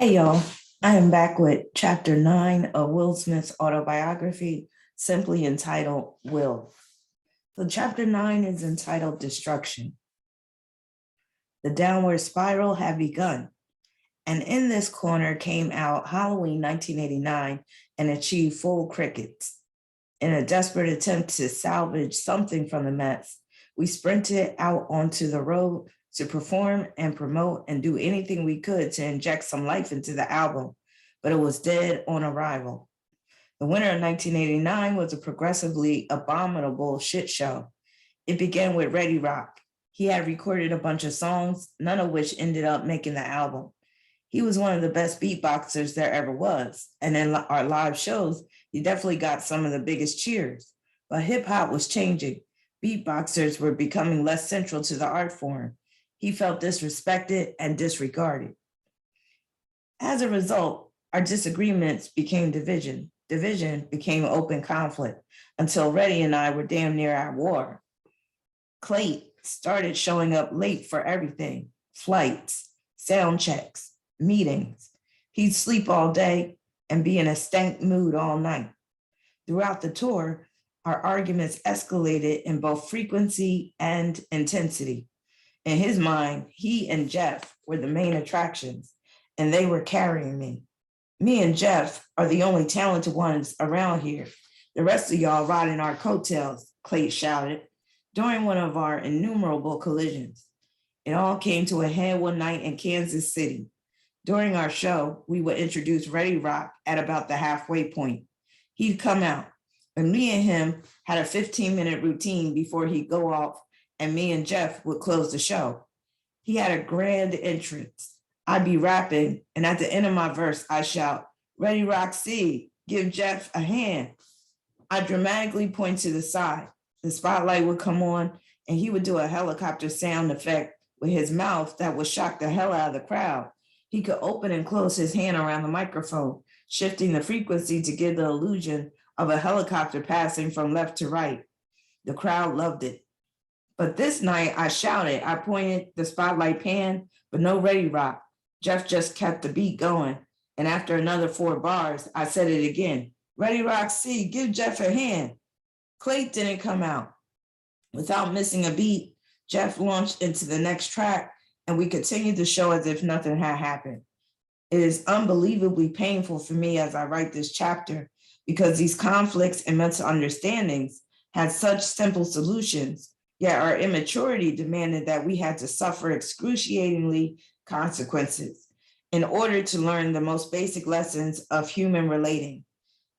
Hey y'all, I am back with chapter 9 of Will Smith's autobiography, simply entitled Will. So, chapter 9 is entitled Destruction. The downward spiral had begun, and in this corner came out Halloween 1989 and achieved full crickets. In a desperate attempt to salvage something from the mess, we sprinted out onto the road to perform and promote and do anything we could to inject some life into the album, but it was dead on arrival. The winter of 1989 was a progressively abominable shit show. It began with Ready Rock. He had recorded a bunch of songs, none of which ended up making the album. He was one of the best beatboxers there ever was. And in our live shows, he definitely got some of the biggest cheers. But hip hop was changing. Beatboxers were becoming less central to the art form. He felt disrespected and disregarded. As a result, our disagreements became division. Division became open conflict until Reddy and I were damn near at war. Clay started showing up late for everything: flights, sound checks, meetings. He'd sleep all day and be in a stank mood all night. Throughout the tour, our arguments escalated in both frequency and intensity. In his mind, he and Jeff were the main attractions, and they were carrying me. Me and Jeff are the only talented ones around here. The rest of y'all riding our coattails, Clay shouted, during one of our innumerable collisions. It all came to a head one night in Kansas City. During our show, we would introduce Ready Rock at about the halfway point. He'd come out, and me and him had a 15-minute routine before he'd go off, and me and Jeff would close the show. He had a grand entrance. I'd be rapping, and at the end of my verse, I shout, "Ready Rock C, give Jeff a hand." I dramatically point to the side. The spotlight would come on, and he would do a helicopter sound effect with his mouth that would shock the hell out of the crowd. He could open and close his hand around the microphone, shifting the frequency to give the illusion of a helicopter passing from left to right. The crowd loved it. But this night I shouted, I pointed, the spotlight panned, but no Ready Rock. Jeff just kept the beat going. And after another 4 bars, I said it again. "Ready Rock C, give Jeff a hand." Clay didn't come out. Without missing a beat, Jeff launched into the next track, and we continued the show as if nothing had happened. It is unbelievably painful for me as I write this chapter because these conflicts and misunderstandings had such simple solutions, yet our immaturity demanded that we had to suffer excruciatingly consequences in order to learn the most basic lessons of human relating.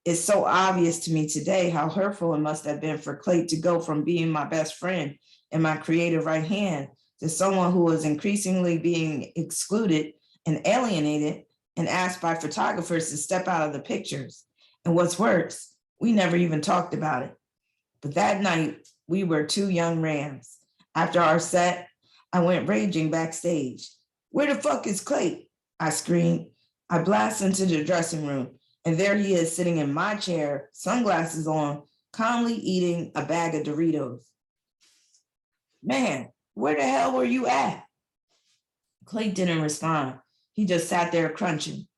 It's so obvious to me today how hurtful it must have been for Clay to go from being my best friend and my creative right hand to someone who was increasingly being excluded and alienated and asked by photographers to step out of the pictures. And what's worse, we never even talked about it. But that night, we were 2 young rams. After our set, I went raging backstage. "Where the fuck is Clay?" I screamed. I blast into the dressing room, and there he is sitting in my chair, sunglasses on, calmly eating a bag of Doritos. "Man, where the hell were you at?" Clay didn't respond. He just sat there crunching.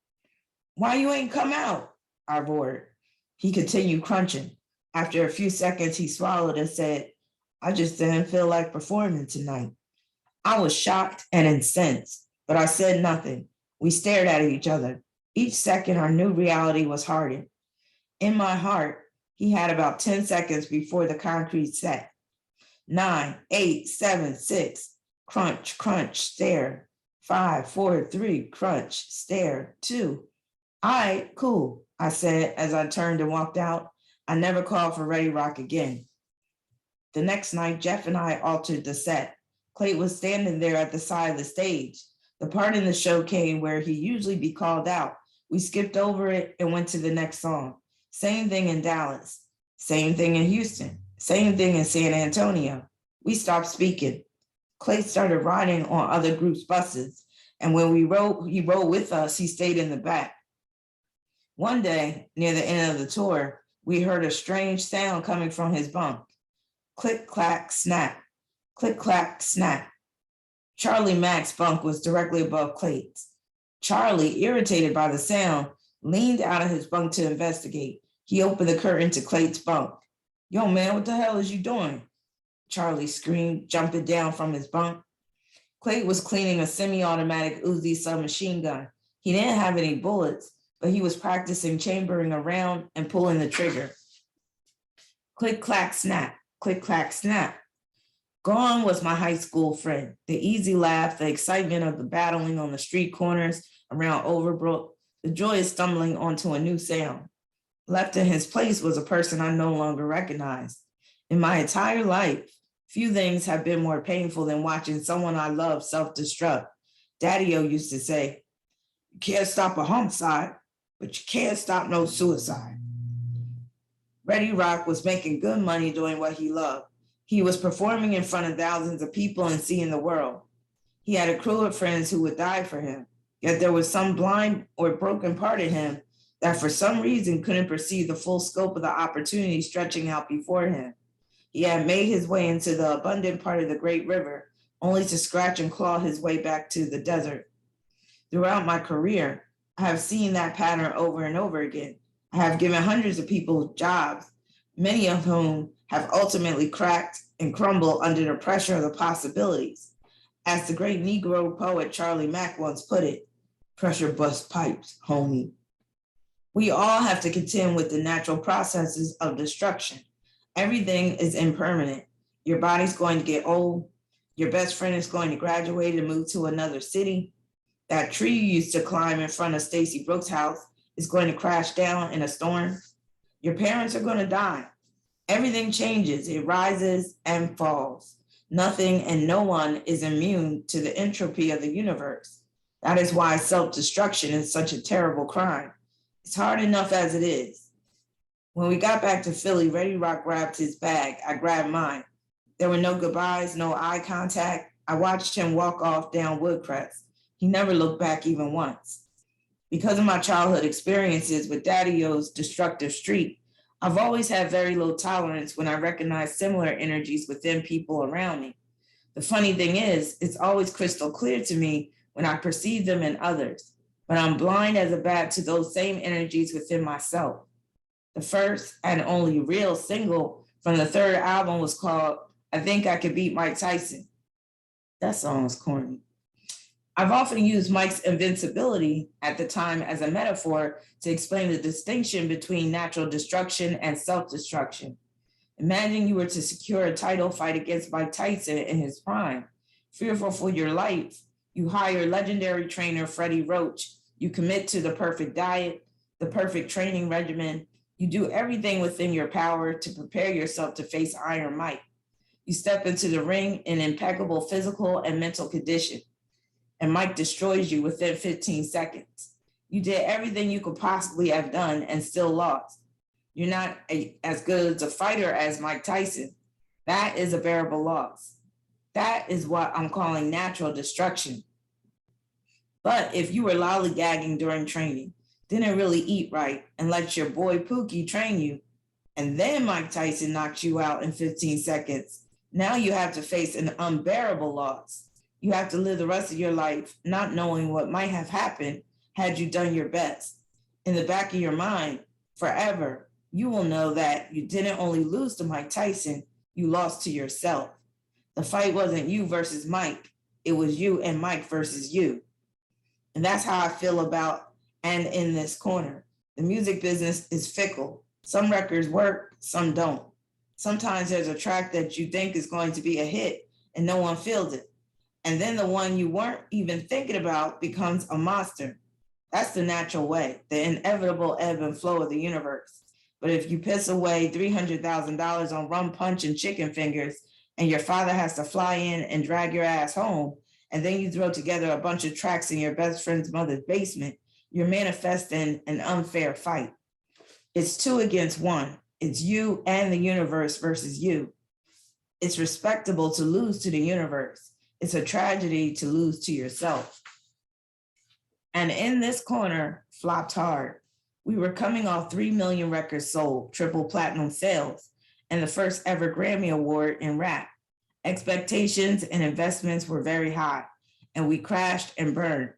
"Why you ain't come out?" I roared. He continued crunching. After a few seconds, he swallowed and said, "I just didn't feel like performing tonight." I was shocked and incensed, but I said nothing. We stared at each other. Each second, our new reality was hardened. In my heart, he had about 10 seconds before the concrete set. 9, 8, 7, 6, crunch, crunch, stare. 5, 4, 3, crunch, stare. 2. "All right, cool," I said as I turned and walked out. I never called for Ready Rock again. The next night, Jeff and I altered the set. Clay was standing there at the side of the stage. The part in the show came where he usually be called out. We skipped over it and went to the next song. Same thing in Dallas. Same thing in Houston. Same thing in San Antonio. We stopped speaking. Clay started riding on other groups' buses, and when he rode with us, he stayed in the back. One day, near the end of the tour, we heard a strange sound coming from his bunk. Click, clack, snap. Click, clack, snap. Charlie Mack's bunk was directly above Clay's. Charlie, irritated by the sound, leaned out of his bunk to investigate. He opened the curtain to Clay's bunk. Yo, man, what the hell is you doing? Charlie screamed, jumping down from his bunk. Clay was cleaning a semi-automatic Uzi submachine gun. He didn't have any bullets, but he was practicing chambering around and pulling the trigger. Click, clack, snap. Click, clack, snap. Gone was my high school friend. The easy laugh, the excitement of the battling on the street corners around Overbrook, the joy of stumbling onto a new sound. Left in his place was a person I no longer recognized. In my entire life, few things have been more painful than watching someone I love self-destruct. Daddio used to say, you can't stop a homicide, but you can't stop no suicide. Reggie Rock was making good money doing what he loved. He was performing in front of thousands of people and seeing the world. He had a crew of friends who would die for him, yet there was some blind or broken part of him that for some reason couldn't perceive the full scope of the opportunity stretching out before him. He had made his way into the abundant part of the great river, only to scratch and claw his way back to the desert. Throughout my career, I have seen that pattern over and over again. I have given hundreds of people jobs, many of whom have ultimately cracked and crumbled under the pressure of the possibilities. As the great Negro poet Charlie Mack once put it, pressure bust pipes, homie. We all have to contend with the natural processes of destruction. Everything is impermanent. Your body's going to get old. Your best friend is going to graduate and move to another city. That tree you used to climb in front of Stacy Brooks' house is going to crash down in a storm. Your parents are going to die. Everything changes. It rises and falls. Nothing and no one is immune to the entropy of the universe. That is why self-destruction is such a terrible crime. It's hard enough as it is. When we got back to Philly, Reggie Rock grabbed his bag. I grabbed mine. There were no goodbyes, no eye contact. I watched him walk off down Woodcrest. He never looked back even once. Because of my childhood experiences with Daddio's destructive streak, I've always had very low tolerance when I recognize similar energies within people around me. The funny thing is, it's always crystal clear to me when I perceive them in others, but I'm blind as a bat to those same energies within myself. The first and only real single from the third album was called I Think I Could Beat Mike Tyson. That song was corny. I've often used Mike's invincibility at the time as a metaphor to explain the distinction between natural destruction and self-destruction. Imagine you were to secure a title fight against Mike Tyson in his prime. Fearful for your life, you hire legendary trainer Freddie Roach. You commit to the perfect diet, the perfect training regimen. You do everything within your power to prepare yourself to face Iron Mike. You step into the ring in impeccable physical and mental condition, and Mike destroys you within 15 seconds. You did everything you could possibly have done and still lost. You're not as good as a fighter as Mike Tyson. That is a bearable loss. That is what I'm calling natural destruction. But if you were lollygagging during training, didn't really eat right, and let your boy Pookie train you, and then Mike Tyson knocked you out in 15 seconds, now you have to face an unbearable loss. You have to live the rest of your life not knowing what might have happened had you done your best. In the back of your mind, forever, you will know that you didn't only lose to Mike Tyson, you lost to yourself. The fight wasn't you versus Mike, it was you and Mike versus you. And that's how I feel about and in this corner. The music business is fickle. Some records work, some don't. Sometimes there's a track that you think is going to be a hit and no one feels it. And then the one you weren't even thinking about becomes a monster. That's the natural way, the inevitable ebb and flow of the universe. But if you piss away $300,000 on rum punch and chicken fingers, and your father has to fly in and drag your ass home, and then you throw together a bunch of tracks in your best friend's mother's basement, you're manifesting an unfair fight. It's 2 against 1. It's you and the universe versus you. It's respectable to lose to the universe. It's a tragedy to lose to yourself. And in this corner, flopped hard. We were coming off 3 million records sold, triple platinum sales, and the first ever Grammy Award in rap. Expectations and investments were very high, and we crashed and burned.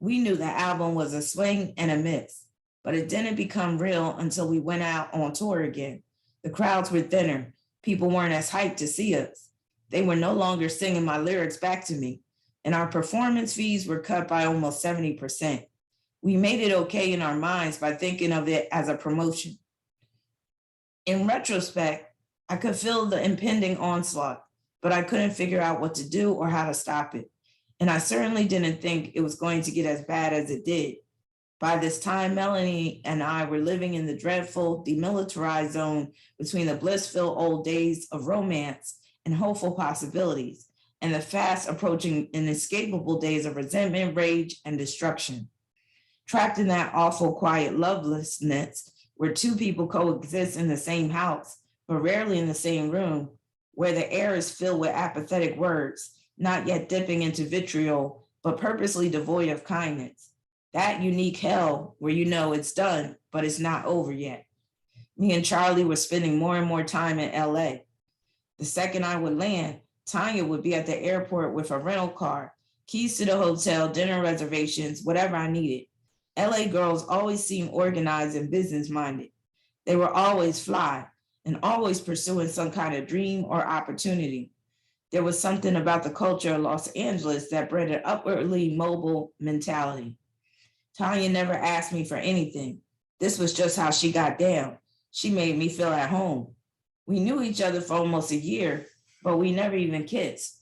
We knew the album was a swing and a miss, but it didn't become real until we went out on tour again. The crowds were thinner. People weren't as hyped to see us. They were no longer singing my lyrics back to me, and our performance fees were cut by almost 70%. We made it okay in our minds by thinking of it as a promotion. In retrospect, I could feel the impending onslaught, but I couldn't figure out what to do or how to stop it. And I certainly didn't think it was going to get as bad as it did. By this time, Melanie and I were living in the dreadful, demilitarized zone between the blissful old days of romance and hopeful possibilities, and the fast approaching inescapable days of resentment, rage, and destruction. Trapped in that awful, quiet lovelessness where two people coexist in the same house, but rarely in the same room, where the air is filled with apathetic words, not yet dipping into vitriol, but purposely devoid of kindness. That unique hell where you know it's done, but it's not over yet. Me and Charlie were spending more and more time in LA. The second I would land, Tanya would be at the airport with a rental car, keys to the hotel, dinner reservations, whatever I needed. LA girls always seemed organized and business-minded. They were always fly and always pursuing some kind of dream or opportunity. There was something about the culture of Los Angeles that bred an upwardly mobile mentality. Tanya never asked me for anything. This was just how she got down. She made me feel at home. We knew each other for almost a year, but we never even kissed.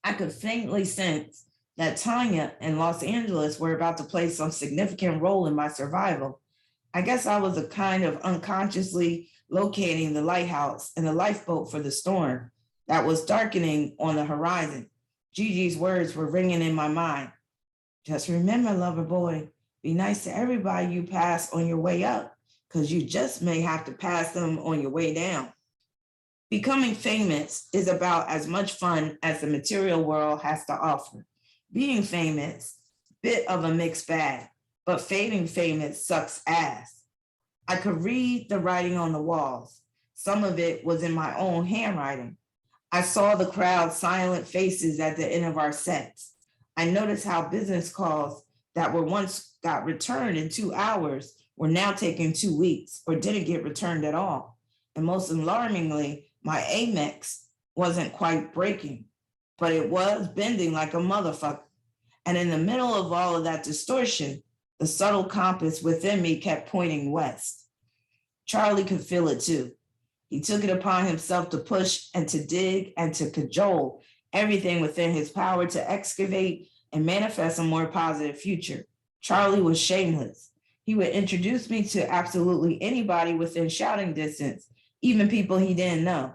I could faintly sense that Tanya and Los Angeles were about to play some significant role in my survival. I guess I was a kind of unconsciously locating the lighthouse and the lifeboat for the storm that was darkening on the horizon. Gigi's words were ringing in my mind. Just remember, lover boy, be nice to everybody you pass on your way up, because you just may have to pass them on your way down. Becoming famous is about as much fun as the material world has to offer. Being famous, bit of a mixed bag, but fading famous sucks ass. I could read the writing on the walls. Some of it was in my own handwriting. I saw the crowd's silent faces at the end of our sets. I noticed how business calls that were once got returned in 2 hours were now taking 2 weeks or didn't get returned at all. And most alarmingly, my Amex wasn't quite breaking, but it was bending like a motherfucker. And in the middle of all of that distortion, the subtle compass within me kept pointing west. Charlie could feel it too. He took it upon himself to push and to dig and to cajole everything within his power to excavate and manifest a more positive future. Charlie was shameless. He would introduce me to absolutely anybody within shouting distance, even people he didn't know.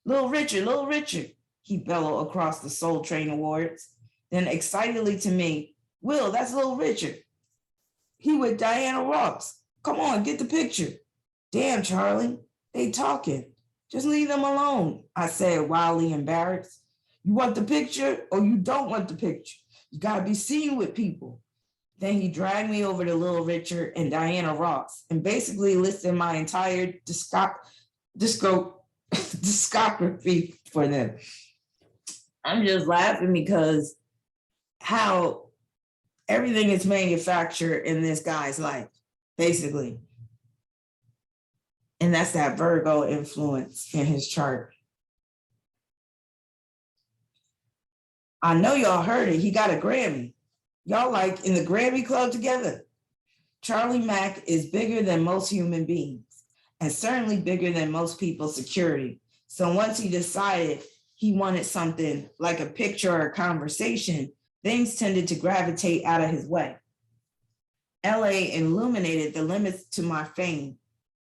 Little Richard, he bellowed across the Soul Train Awards. Then excitedly to me, Will, that's Little Richard. He with Diana Ross. Come on, get the picture. Damn, Charlie, they talking. Just leave them alone, I said, wildly embarrassed. You want the picture or you don't want the picture? You gotta be seen with people. Then he dragged me over to Little Richard and Diana Ross and basically listed my entire discography for them. I'm just laughing because how everything is manufactured in this guy's life, basically. And that's that Virgo influence in his chart. I know y'all heard it. He got a Grammy. Y'all like in the Grammy Club together. Charlie Mack is bigger than most human beings and certainly bigger than most people's security. So once he decided he wanted something like a picture or a conversation, things tended to gravitate out of his way. LA illuminated the limits to my fame.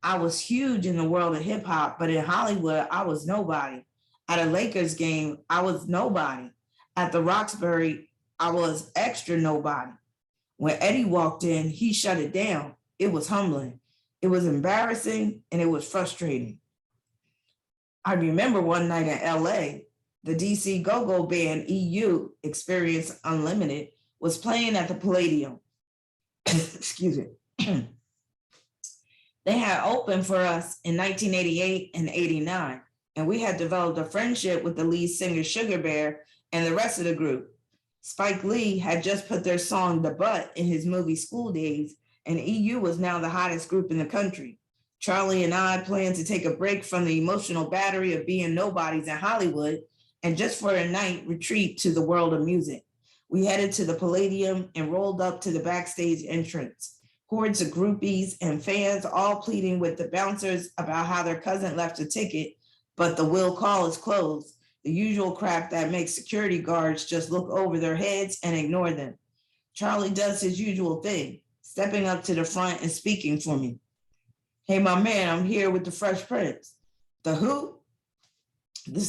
I was huge in the world of hip hop, but in Hollywood, I was nobody. At a Lakers game, I was nobody. At the Roxbury, I was extra nobody. When Eddie walked in, he shut it down. It was humbling. It was embarrassing and it was frustrating. I remember one night in LA, the DC go-go band EU, Experience Unlimited, was playing at the Palladium. Excuse me. They had opened for us in 1988 and 89, and we had developed a friendship with the lead singer Sugar Bear and the rest of the group. Spike Lee had just put their song The Butt in his movie School Days, and EU was now the hottest group in the country. Charlie and I planned to take a break from the emotional battery of being nobodies in Hollywood and just for a night retreat to the world of music. We headed to the Palladium and rolled up to the backstage entrance. Hordes of groupies and fans all pleading with the bouncers about how their cousin left a ticket, but the will call is closed. The usual crap that makes security guards just look over their heads and ignore them. Charlie does his usual thing, stepping up to the front and speaking for me. Hey, my man, I'm here with the Fresh Prince. The who? The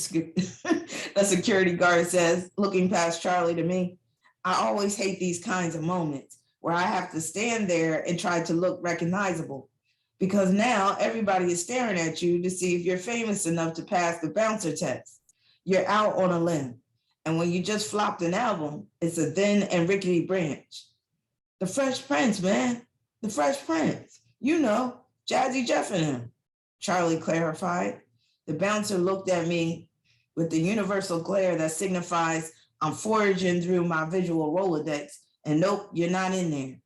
security guard says, looking past Charlie to me. I always hate these kinds of moments where I have to stand there and try to look recognizable, because now everybody is staring at you to see if you're famous enough to pass the bouncer test. You're out on a limb. And when you just flopped an album, it's a thin and rickety branch. The Fresh Prince, man. The Fresh Prince. You know, Jazzy Jeff and him, Charlie clarified. The bouncer looked at me with the universal glare that signifies I'm foraging through my visual Rolodex, and nope, you're not in there.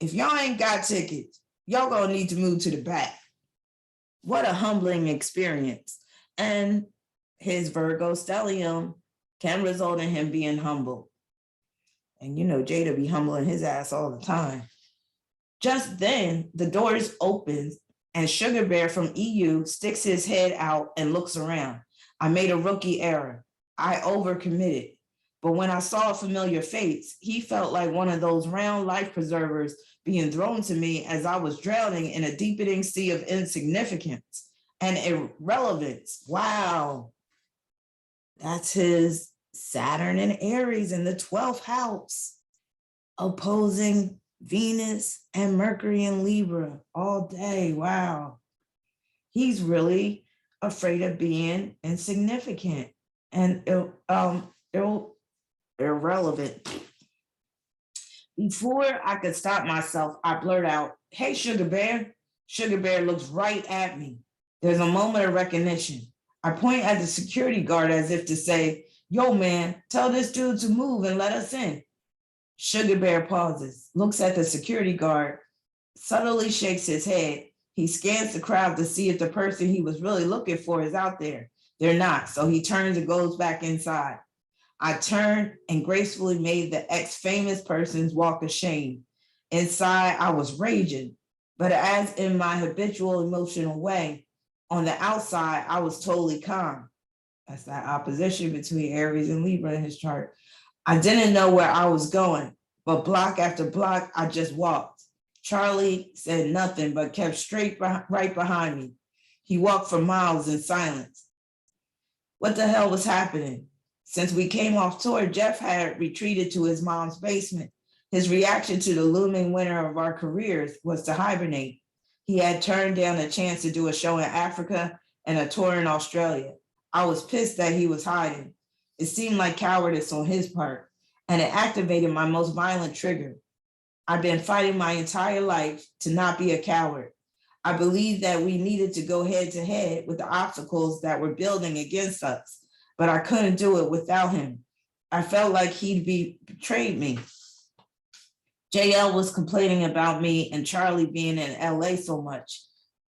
If y'all ain't got tickets, y'all gonna need to move to the back. What a humbling experience. And his Virgo stellium can result in him being humble. And you know, Jada be humbling his ass all the time. Just then, the doors opens and Sugar Bear from EU sticks his head out and looks around. I made a rookie error. I overcommitted. But when I saw a familiar face, he felt like one of those round life preservers being thrown to me as I was drowning in a deepening sea of insignificance and irrelevance. Wow. That's his Saturn and Aries in the 12th house, opposing Venus and Mercury and Libra all day. Wow. He's really afraid of being insignificant and irrelevant. Before I could stop myself, I blurt out, hey, Sugar Bear. Sugar Bear looks right at me. There's a moment of recognition. I point at the security guard as if to say, yo, man, tell this dude to move and let us in. Sugar Bear pauses, looks at the security guard, subtly shakes his head. He scans the crowd to see if the person he was really looking for is out there. They're not, so he turns and goes back inside. I turned and gracefully made the ex-famous person's walk of shame. Inside, I was raging, but as in my habitual emotional way, on the outside, I was totally calm. That's that opposition between Aries and Libra in his chart. I didn't know where I was going, but block after block, I just walked. Charlie said nothing, but kept right behind me. He walked for miles in silence. What the hell was happening? Since we came off tour, Jeff had retreated to his mom's basement. His reaction to the looming winter of our careers was to hibernate. He had turned down a chance to do a show in Africa and a tour in Australia. I was pissed that he was hiding. It seemed like cowardice on his part, and it activated my most violent trigger. I've been fighting my entire life to not be a coward. I believed that we needed to go head to head with the obstacles that were building against us, but I couldn't do it without him. I felt like he'd betrayed me. JL was complaining about me and Charlie being in LA so much.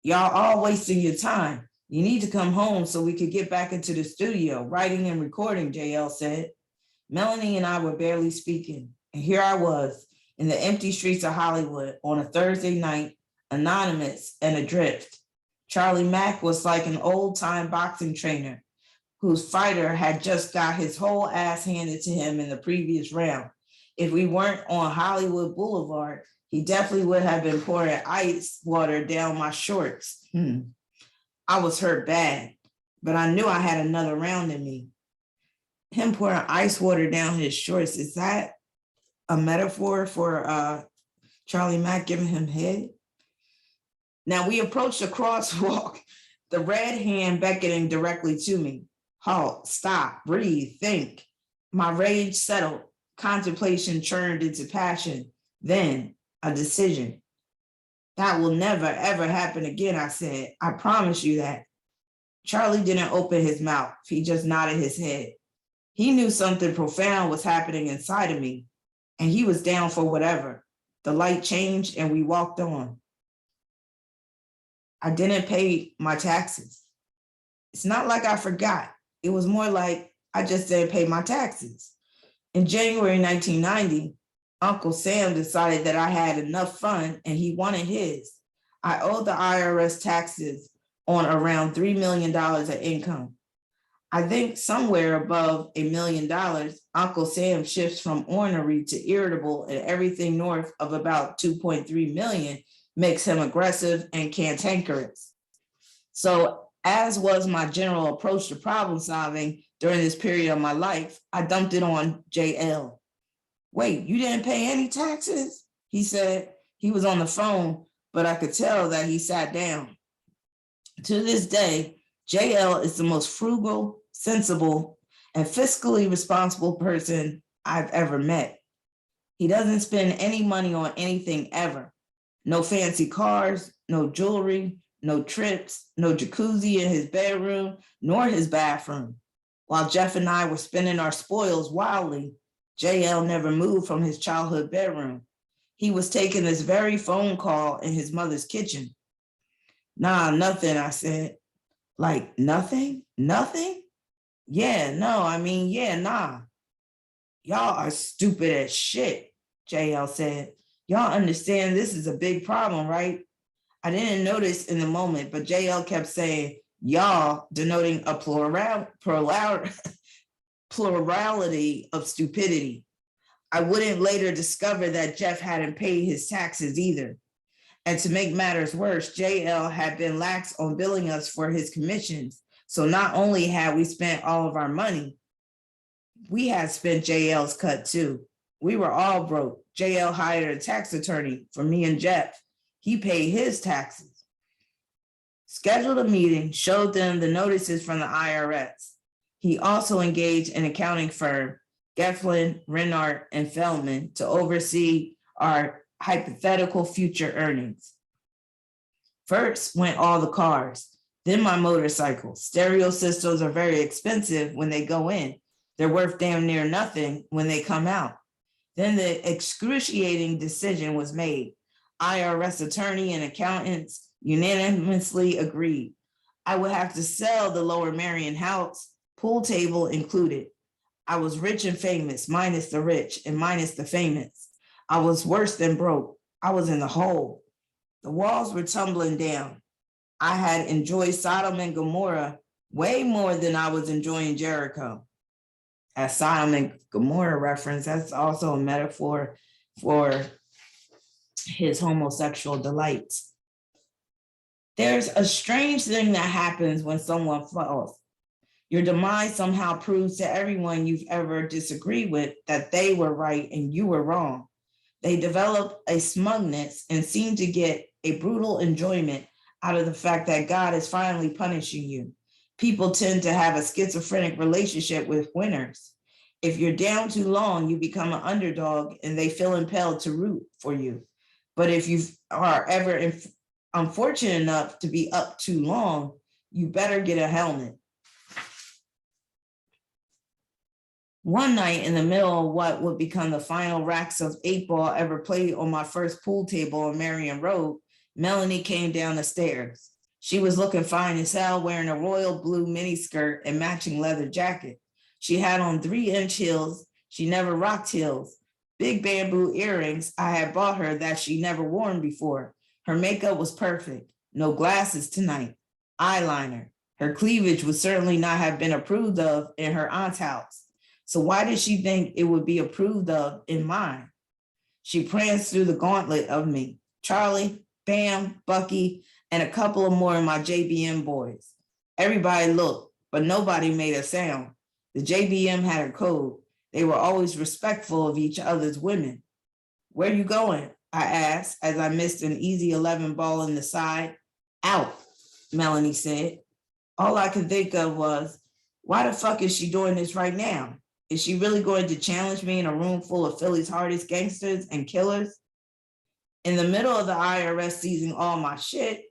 Y'all all wasting your time. You need to come home so we could get back into the studio, writing and recording, JL said. Melanie and I were barely speaking, and here I was in the empty streets of Hollywood on a Thursday night, anonymous and adrift. Charlie Mack was like an old-time boxing trainer whose fighter had just got his whole ass handed to him in the previous round. If we weren't on Hollywood Boulevard, he definitely would have been pouring ice water down my shorts. I was hurt bad, but I knew I had another round in me. Him pouring ice water down his shorts, is that a metaphor for Charlie Mack giving him head? Now we approached a crosswalk, the red hand beckoning directly to me. Halt, stop, breathe, think. My rage settled. Contemplation churned into passion, then a decision. That will never, ever happen again, I said. I promise you that. Charlie didn't open his mouth. He just nodded his head. He knew something profound was happening inside of me, and he was down for whatever. The light changed and we walked on. I didn't pay my taxes. It's not like I forgot. It was more like I just didn't pay my taxes. In January 1990, Uncle Sam decided that I had enough fun and he wanted his. I owed the IRS taxes on around $3 million of income. I think somewhere above $1 million, Uncle Sam shifts from ornery to irritable, and everything north of about 2.3 million makes him aggressive and cantankerous. So, as was my general approach to problem solving during this period of my life, I dumped it on JL. Wait, you didn't pay any taxes? He said. He was on the phone, but I could tell that he sat down. To this day, JL is the most frugal, sensible, and fiscally responsible person I've ever met. He doesn't spend any money on anything ever. No fancy cars, no jewelry, no trips, no jacuzzi in his bedroom, nor his bathroom. While Jeff and I were spending our spoils wildly, JL never moved from his childhood bedroom. He was taking this very phone call in his mother's kitchen. Nah, nothing, I said. Like, nothing? Nothing? Yeah, nah. Y'all are stupid as shit, JL said. Y'all understand this is a big problem, right? I didn't notice in the moment, but JL kept saying, y'all, denoting a plurality of stupidity. I wouldn't later discover that Jeff hadn't paid his taxes either. And to make matters worse, JL had been lax on billing us for his commissions. So not only had we spent all of our money, we had spent JL's cut too. We were all broke. JL hired a tax attorney for me and Jeff. He paid his taxes. Scheduled a meeting, showed them the notices from the IRS. He also engaged an accounting firm, Geflin, Renard, and Feldman, to oversee our hypothetical future earnings. First went all the cars, then my motorcycle. Stereo systems are very expensive when they go in. They're worth damn near nothing when they come out. Then the excruciating decision was made. IRS attorney and accountants unanimously agreed. I would have to sell the Lower Marion house, pool table included. I was rich and famous, minus the rich and minus the famous. I was worse than broke. I was in the hole. The walls were tumbling down. I had enjoyed Sodom and Gomorrah way more than I was enjoying Jericho. As Sodom and Gomorrah reference, that's also a metaphor for his homosexual delights. There's a strange thing that happens when someone falls. Your demise somehow proves to everyone you've ever disagreed with that they were right and you were wrong. They develop a smugness and seem to get a brutal enjoyment out of the fact that God is finally punishing you. People tend to have a schizophrenic relationship with winners. If you're down too long, you become an underdog and they feel impelled to root for you. But if you are ever unfortunate enough to be up too long, you better get a helmet. One night in the middle of what would become the final racks of 8-ball ever played on my first pool table on Marion Road, Melanie came down the stairs. She was looking fine as hell, wearing a royal blue miniskirt and matching leather jacket. She had on 3-inch heels. She never rocked heels. Big bamboo earrings I had bought her that she never worn before. Her makeup was perfect. No glasses tonight. Eyeliner. Her cleavage would certainly not have been approved of in her aunt's house. So why did she think it would be approved of in mine? She pranced through the gauntlet of me. Charlie, Bam, Bucky, and a couple of more of my JBM boys. Everybody looked, but nobody made a sound. The JBM had a code. They were always respectful of each other's women. Where you going? I asked as I missed an easy 11 ball in the side. Out, Melanie said. All I could think of was, why the fuck is she doing this right now? Is she really going to challenge me in a room full of Philly's hardest gangsters and killers? In the middle of the IRS seizing all my shit,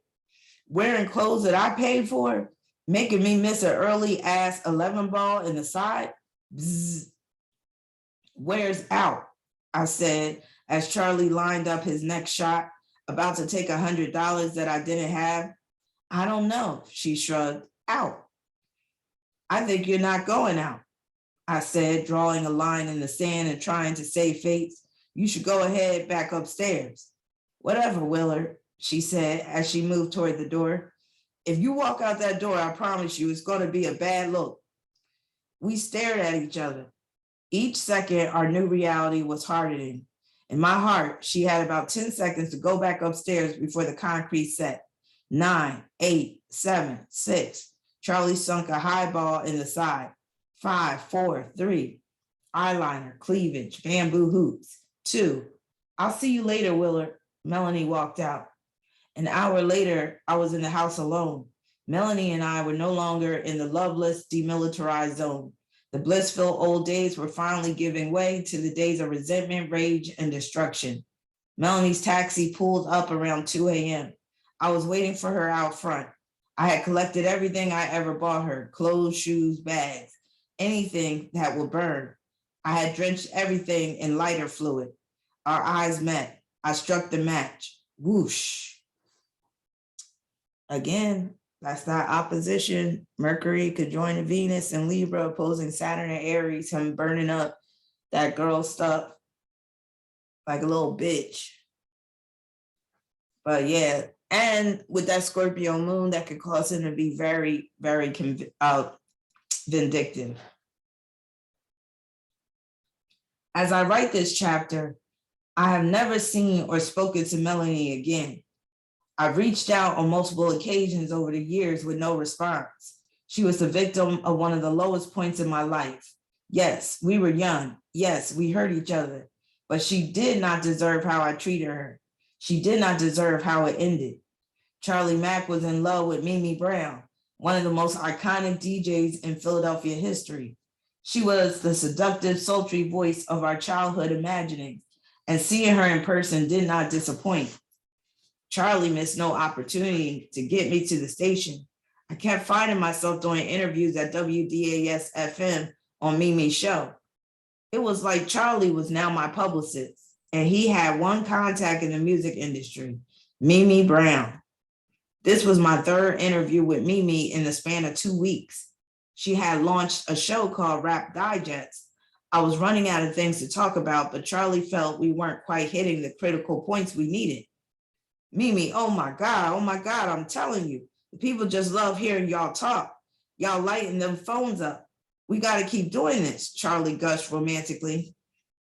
wearing clothes that I paid for, making me miss an early ass 11 ball in the side, Bzz. Where's out? I said, as Charlie lined up his next shot, about to take $100 that I didn't have. I don't know, she shrugged. Out. I think you're not going out, I said, drawing a line in the sand and trying to save face. You should go ahead back upstairs. Whatever, Willard, she said as she moved toward the door. If you walk out that door, I promise you it's going to be a bad look. We stared at each other. Each second, our new reality was hardening. In my heart, she had about 10 seconds to go back upstairs before the concrete set. 9, 8, 7, 6. Charlie sunk a high ball in the side. 5, 4, 3. Eyeliner, cleavage, bamboo hoops. 2. I'll see you later, Willard. Melanie walked out. An hour later, I was in the house alone. Melanie and I were no longer in the loveless, demilitarized zone. The blissful old days were finally giving way to the days of resentment, rage, and destruction. Melanie's taxi pulled up around 2 a.m. I was waiting for her out front. I had collected everything I ever bought her, clothes, shoes, bags, anything that would burn. I had drenched everything in lighter fluid. Our eyes met. I struck the match. Whoosh. Again, that's that opposition. Mercury conjoined Venus and Libra opposing Saturn and Aries, him burning up that girl stuff like a little bitch. But yeah, and with that Scorpio moon, that could cause him to be very, very vindictive. As I write this chapter, I have never seen or spoken to Melanie again. I've reached out on multiple occasions over the years with no response. She was the victim of one of the lowest points in my life. Yes, we were young. Yes, we hurt each other. But she did not deserve how I treated her. She did not deserve how it ended. Charlie Mack was in love with Mimi Brown, one of the most iconic DJs in Philadelphia history. She was the seductive, sultry voice of our childhood imaginings, and seeing her in person did not disappoint. Charlie missed no opportunity to get me to the station. I kept finding myself doing interviews at WDAS FM on Mimi's show. It was like Charlie was now my publicist, and he had one contact in the music industry, Mimi Brown. This was my third interview with Mimi in the span of 2 weeks. She had launched a show called Rap Digest. I was running out of things to talk about, but Charlie felt we weren't quite hitting the critical points we needed. Mimi, oh my God, I'm telling you, the people just love hearing y'all talk. Y'all lighting them phones up. We got to keep doing this, Charlie gushed romantically.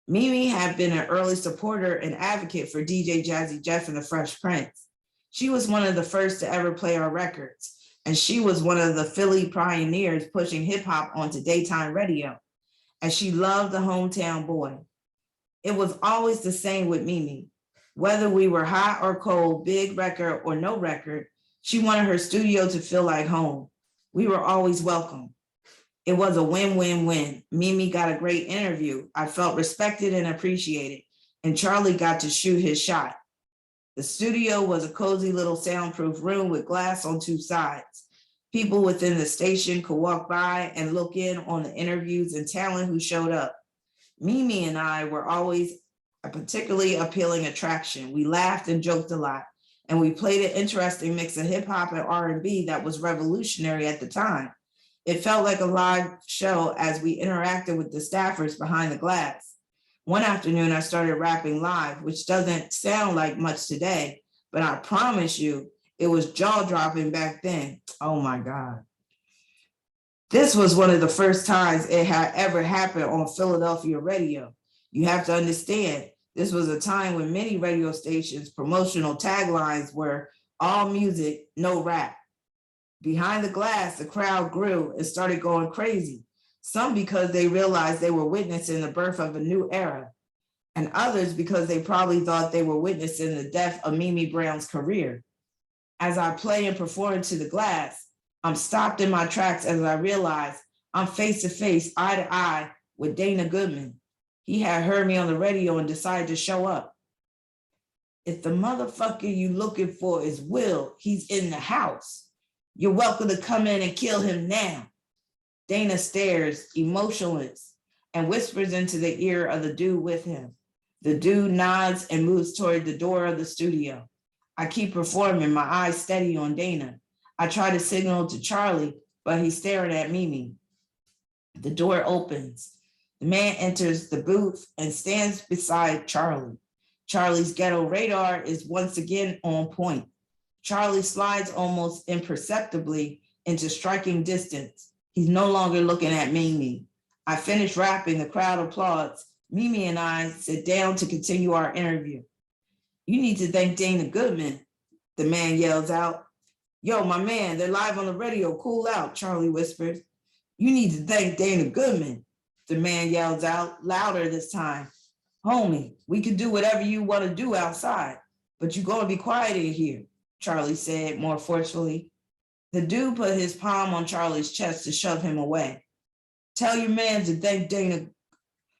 Mimi had been an early supporter and advocate for DJ Jazzy Jeff and the Fresh Prince. She was one of the first to ever play our records, and she was one of the Philly pioneers pushing hip hop onto daytime radio, and she loved the hometown boy. It was always the same with Mimi. Whether we were hot or cold, big record or no record, she wanted her studio to feel like home. We were always welcome. It was a win-win-win. Mimi got a great interview. I felt respected and appreciated, and Charlie got to shoot his shot. The studio was a cozy little soundproof room with glass on 2 sides. People within the station could walk by and look in on the interviews and talent who showed up. Mimi and I were always a particularly appealing attraction. We laughed and joked a lot, and we played an interesting mix of hip hop and R&B that was revolutionary at the time. It felt like a live show as we interacted with the staffers behind the glass. One afternoon, I started rapping live, which doesn't sound like much today, but I promise you, it was jaw-dropping back then. Oh my God. This was one of the first times it had ever happened on Philadelphia radio. You have to understand, this was a time when many radio stations' promotional taglines were all music, no rap. Behind the glass, the crowd grew and started going crazy. Some because they realized they were witnessing the birth of a new era, and others because they probably thought they were witnessing the death of Mimi Brown's career. As I play and perform to the glass, I'm stopped in my tracks as I realize I'm face to face, eye to eye with Dana Goodman. He had heard me on the radio and decided to show up. If the motherfucker you looking for is Will, he's in the house. You're welcome to come in and kill him now. Dana stares, emotionless, and whispers into the ear of the dude with him. The dude nods and moves toward the door of the studio. I keep performing, my eyes steady on Dana. I try to signal to Charlie, but he's staring at Mimi. The door opens. The man enters the booth and stands beside Charlie. Charlie's ghetto radar is once again on point. Charlie slides almost imperceptibly into striking distance. He's no longer looking at Mimi. I finish rapping, the crowd applauds. Mimi and I sit down to continue our interview. You need to thank Dana Goodman, the man yells out. Yo, my man, they're live on the radio, cool out, Charlie whispers. You need to thank Dana Goodman, the man yells out, louder this time. Homie, we can do whatever you want to do outside, but you're going to be quiet in here, Charlie said more forcefully. The dude put his palm on Charlie's chest to shove him away. Tell your man to thank Dana.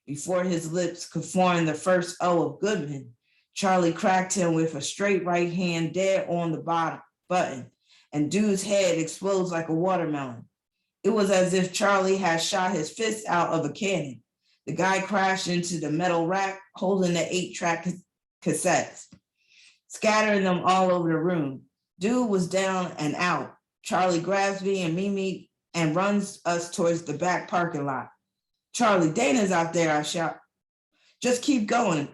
Before his lips could form the first O of Goodman, Charlie cracked him with a straight right hand dead on the button, and dude's head explodes like a watermelon. It was as if Charlie had shot his fist out of a cannon. The guy crashed into the metal rack, holding the 8-track cassettes, scattering them all over the room. Dude was down and out. Charlie grabs me and Mimi and runs us towards the back parking lot. Charlie, Dana's out there, I shout. Just keep going,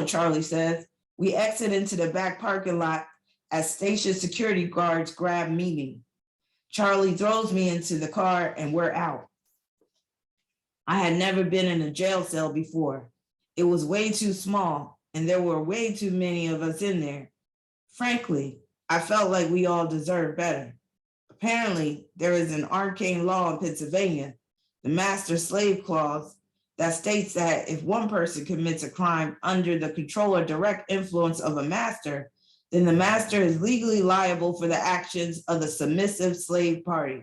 Charlie says. We exit into the back parking lot as station security guards grab Mimi. Charlie throws me into the car and we're out. I had never been in a jail cell before. It was way too small and there were way too many of us in there. Frankly, I felt like we all deserved better. Apparently, there is an arcane law in Pennsylvania, the Master Slave Clause, that states that if one person commits a crime under the control or direct influence of a master, then the master is legally liable for the actions of the submissive slave party.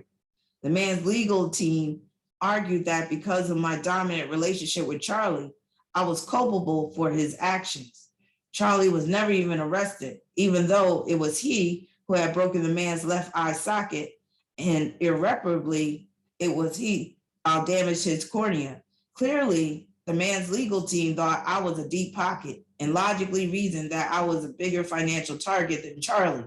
The man's legal team argued that because of my dominant relationship with Charlie, I was culpable for his actions. Charlie was never even arrested, even though it was he who had broken the man's left eye socket, and irreparably, it was he who damaged his cornea. Clearly, the man's legal team thought I was a deep pocket and logically reasoned that I was a bigger financial target than Charlie.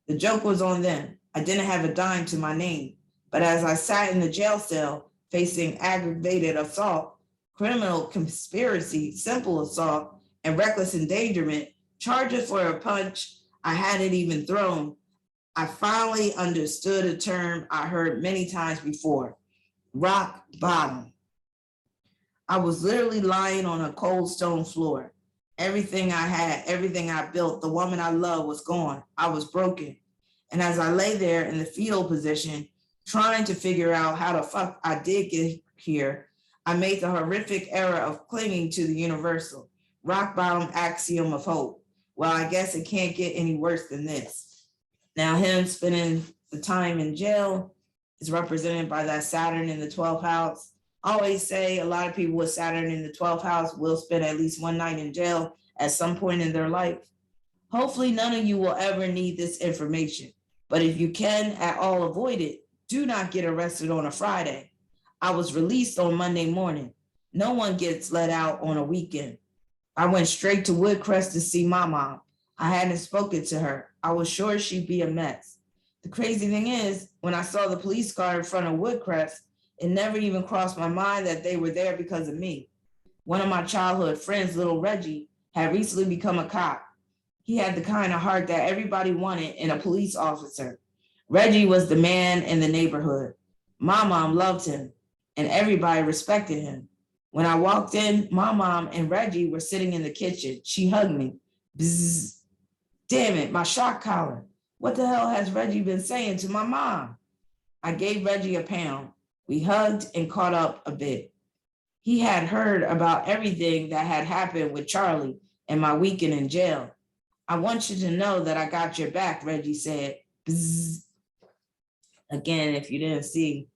The joke was on them. I didn't have a dime to my name, but as I sat in the jail cell facing aggravated assault, criminal conspiracy, simple assault, and reckless endangerment, charges for a punch I hadn't even thrown, I finally understood a term I heard many times before, rock bottom. I was literally lying on a cold stone floor. Everything I had, everything I built, the woman I loved was gone. I was broken. And as I lay there in the fetal position, trying to figure out how the fuck I did get here, I made the horrific error of clinging to the universal, rock bottom axiom of hope. Well, I guess it can't get any worse than this. Now, him spending the time in jail is represented by that Saturn in the 12th house. I always say a lot of people with Saturn in the 12th house will spend at least one night in jail at some point in their life. Hopefully, none of you will ever need this information, but if you can at all avoid it, do not get arrested on a Friday. I was released on Monday morning. No one gets let out on a weekend. I went straight to Woodcrest to see my mom. I hadn't spoken to her. I was sure she'd be a mess. The crazy thing is, when I saw the police car in front of Woodcrest, it never even crossed my mind that they were there because of me. One of my childhood friends, little Reggie, had recently become a cop. He had the kind of heart that everybody wanted in a police officer. Reggie was the man in the neighborhood. My mom loved him, and everybody respected him. When I walked in, my mom and Reggie were sitting in the kitchen. She hugged me. Bzzz. Damn it, my shock collar. What the hell has Reggie been saying to my mom? I gave Reggie a pound. We hugged and caught up a bit. He had heard about everything that had happened with Charlie and my weekend in jail. I want you to know that I got your back, Reggie said. Bzzz. Again, if you didn't see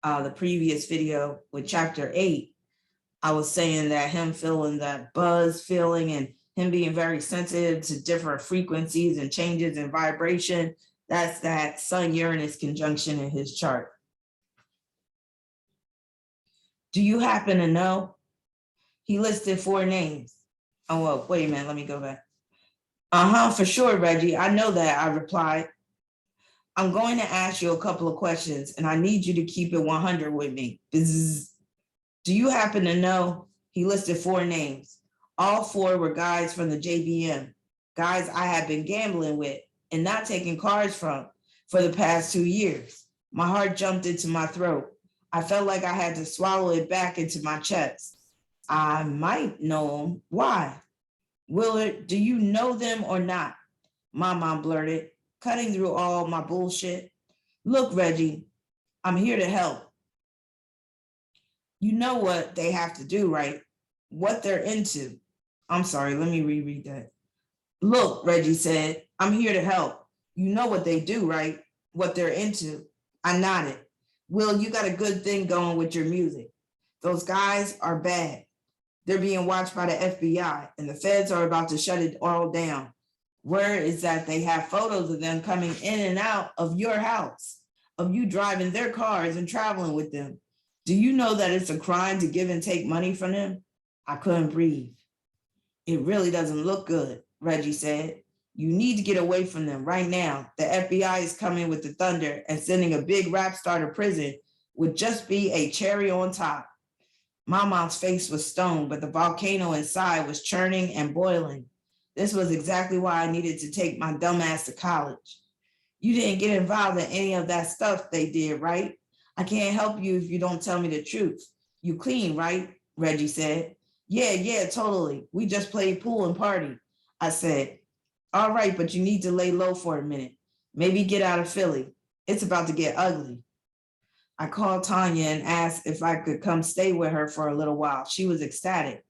the previous video with chapter 8, I was saying that him feeling that buzz feeling and him being very sensitive to different frequencies and changes in vibration, that's that Sun-Uranus conjunction in his chart. Do you happen to know? He listed 4 names. Oh, well, wait a minute, let me go back. For sure, Reggie, I know that, I replied. I'm going to ask you a couple of questions, and I need you to keep it 100 with me. Bzz. Do you happen to know? He listed 4 names. All 4 were guys from the JBM, guys I had been gambling with and not taking cards from for the past 2 years. My heart jumped into my throat. I felt like I had to swallow it back into my chest. I might know them. Why? Willard, do you know them or not? My mom blurted, cutting through all my bullshit. Look, Reggie, I'm here to help. You know what they have to do, right? What they're into. I'm sorry, let me reread that. Look, Reggie said, I'm here to help. You know what they do, right? What they're into. I nodded. Will, you got a good thing going with your music. Those guys are bad. They're being watched by the FBI, and the feds are about to shut it all down. Word is that they have photos of them coming in and out of your house, of you driving their cars and traveling with them. Do you know that it's a crime to give and take money from them? I couldn't breathe. It really doesn't look good, Reggie said. You need to get away from them right now. The FBI is coming with the thunder, and sending a big rap star to prison would just be a cherry on top. My mom's face was stone, but the volcano inside was churning and boiling. This was exactly why I needed to take my dumb ass to college. You didn't get involved in any of that stuff they did, right? I can't help you if you don't tell me the truth. You clean, right? Reggie said. Yeah, totally. We just played pool and party. I said, all right, but you need to lay low for a minute. Maybe get out of Philly. It's about to get ugly. I called Tanya and asked if I could come stay with her for a little while. She was ecstatic.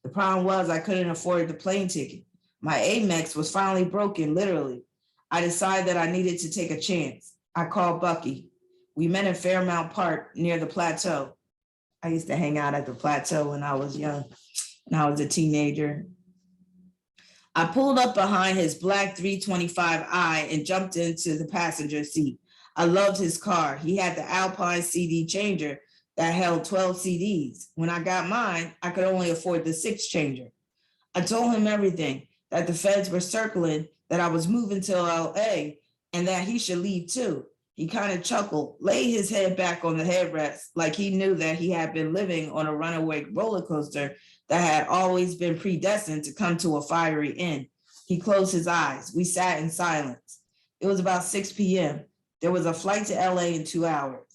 The problem was I couldn't afford the plane ticket. My Amex was finally broken, literally. I decided that I needed to take a chance. I called Bucky. We met in Fairmount Park near the plateau. I used to hang out at the plateau when I was young, when I was a teenager. I pulled up behind his black 325i and jumped into the passenger seat. I loved his car. He had the Alpine CD changer that held 12 CDs. When I got mine, I could only afford the 6 changer. I told him everything, that the feds were circling, that I was moving to LA, and that he should leave too. He kind of chuckled, laid his head back on the headrest, like he knew that he had been living on a runaway roller coaster that had always been predestined to come to a fiery end. He closed his eyes. We sat in silence. It was about 6 p.m. There was a flight to LA in 2 hours.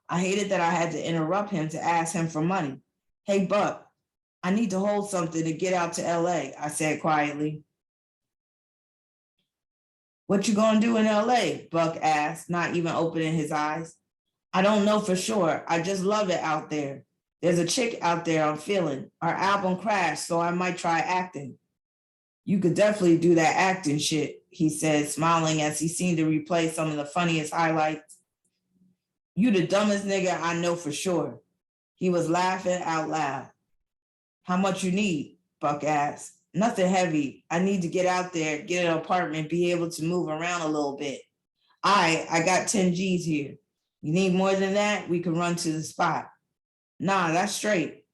I hated that I had to interrupt him to ask him for money. Hey, Buck, I need to hold something to get out to LA, I said quietly. What you gonna do in LA? Buck asked, not even opening his eyes. I don't know for sure. I just love it out there. There's a chick out there I'm feeling. Our album crashed, so I might try acting. You could definitely do that acting shit, he said, smiling as he seemed to replay some of the funniest highlights. You the dumbest nigga I know for sure. He was laughing out loud. How much you need? Buck asked. Nothing heavy. I need to get out there, get an apartment, be able to move around a little bit. I got 10 G's here. You need more than that? We can run to the spot. Nah, that's straight.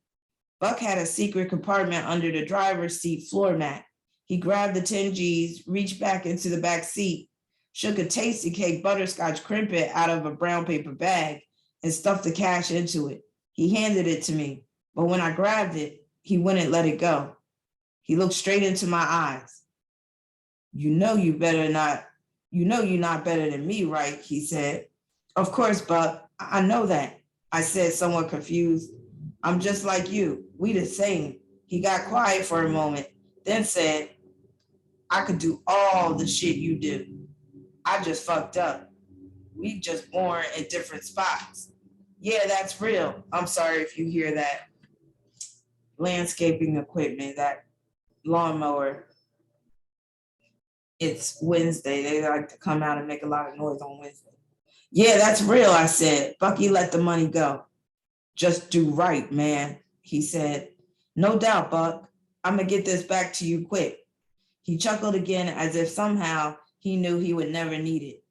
Buck had a secret compartment under the driver's seat floor mat. He grabbed the 10 G's, reached back into the back seat, shook a tasty cake butterscotch crimpet out of a brown paper bag, and stuffed the cash into it. He handed it to me, but when I grabbed it, he wouldn't let it go. He looked straight into my eyes. You know you're not better than me, right? He said. Of course, Buck, I know that, I said, somewhat confused. I'm just like you. We the same. He got quiet for a moment, then said, I could do all the shit you do. I just fucked up. We just born in different spots. Yeah, that's real. I'm sorry if you hear that landscaping equipment, that lawnmower. It's Wednesday. They like to come out and make a lot of noise on Wednesday. Yeah, that's real, I said. Bucky let the money go. Just do right, man, he said. No doubt, Buck. I'm going to get this back to you quick. He chuckled again as if somehow he knew he would never need it.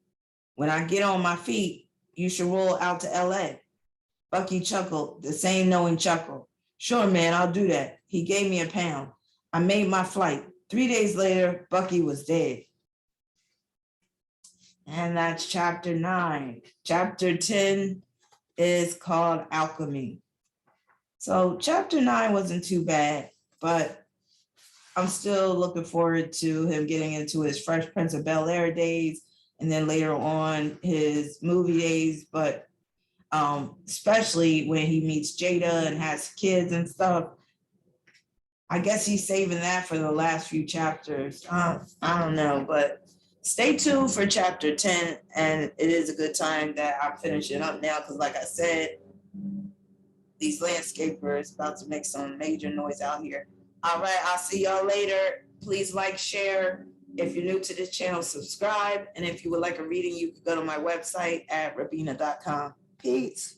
When I get on my feet, you should roll out to LA. Bucky chuckled, the same knowing chuckle. Sure, man, I'll do that. He gave me £1. I made my flight. 3 days later, Bucky was dead. And that's chapter 9. Chapter 10 is called Alchemy. So chapter 9 wasn't too bad, but I'm still looking forward to him getting into his Fresh Prince of Bel-Air days, and then later on his movie days, but especially when he meets Jada and has kids and stuff. I guess he's saving that for the last few chapters. I don't know, but stay tuned for chapter 10, and it is a good time that I'm finishing up now, because like I said, these landscapers about to make some major noise out here. All right, I'll see y'all later. Please like, share. If you're new to this channel, subscribe. And if you would like a reading, you can go to my website at rahbinah.com. Peace.